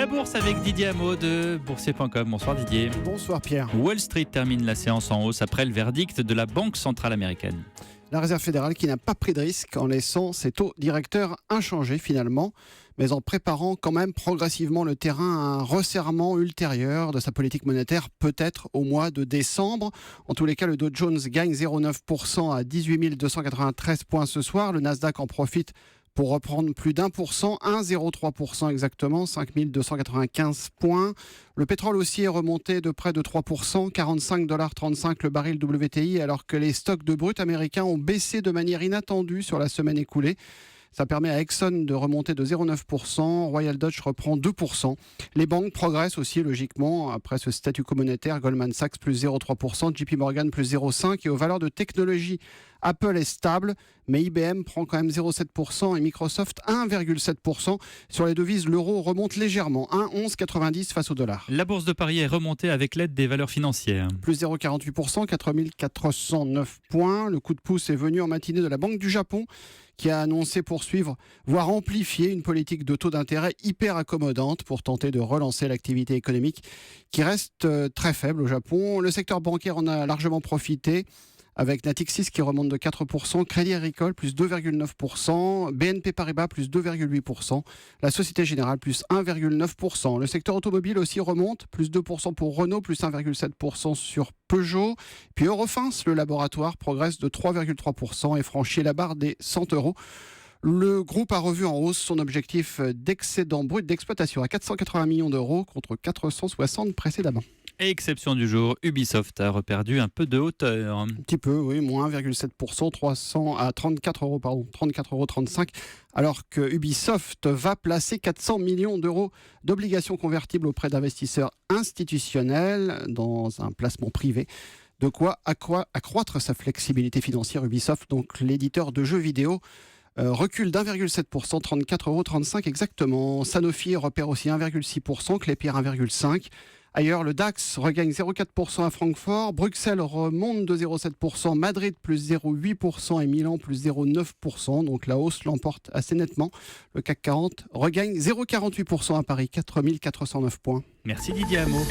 La bourse avec Didier Hameau de boursier.com. Bonsoir Didier. Bonsoir Pierre. Wall Street termine la séance en hausse après le verdict de la Banque centrale américaine. La Réserve fédérale qui n'a pas pris de risque en laissant ses taux directeurs inchangés finalement, mais en préparant quand même progressivement le terrain à un resserrement ultérieur de sa politique monétaire, peut-être au mois de décembre. En tous les cas, le Dow Jones gagne 0,9% à 18 293 points ce soir. Le Nasdaq en profite pour reprendre plus d'1%, 1,03% exactement, 5 295 points. Le pétrole aussi est remonté de près de 3%, 45,35$ le baril WTI, alors que les stocks de brut américains ont baissé de manière inattendue sur la semaine écoulée. Ça permet à Exxon de remonter de 0,9%, Royal Dutch reprend 2%. Les banques progressent aussi logiquement après ce statu quo monétaire, Goldman Sachs plus 0,3%, JP Morgan plus 0,5%, et aux valeurs de technologie, Apple est stable, mais IBM prend quand même 0,7% et Microsoft 1,7%. Sur les devises, l'euro remonte légèrement, 1,1190 face au dollar. La bourse de Paris est remontée avec l'aide des valeurs financières. Plus 0,48%, 4409 points. Le coup de pouce est venu en matinée de la Banque du Japon, qui a annoncé poursuivre, voire amplifier une politique de taux d'intérêt hyper accommodante pour tenter de relancer l'activité économique qui reste très faible au Japon. Le secteur bancaire en a largement profité, avec Natixis qui remonte de 4%, Crédit Agricole plus 2,9%, BNP Paribas plus 2,8%, la Société Générale plus 1,9%. Le secteur automobile aussi remonte, plus 2% pour Renault, plus 1,7% sur Peugeot. Puis Eurofins, le laboratoire, progresse de 3,3% et franchit la barre des 100 €. Le groupe a revu en hausse son objectif d'excédent brut d'exploitation à 480 millions d'euros contre 460 précédemment. Et exception du jour, Ubisoft a reperdu un peu de hauteur. Un petit peu, oui, moins 1,7%, 300 à 34,35 €, alors que Ubisoft va placer 400 millions d'euros d'obligations convertibles auprès d'investisseurs institutionnels dans un placement privé. De quoi accroître sa flexibilité financière. Ubisoft, donc l'éditeur de jeux vidéo, recule d'1,7%, 34,35 € exactement. Sanofi repère aussi 1,6%, Klépierre 1,5%. Ailleurs, le DAX regagne 0,4% à Francfort, Bruxelles remonte de 0,7%, Madrid plus 0,8% et Milan plus 0,9%. Donc la hausse l'emporte assez nettement. Le CAC 40 regagne 0,48% à Paris, 4409 points. Merci Didier Hameau.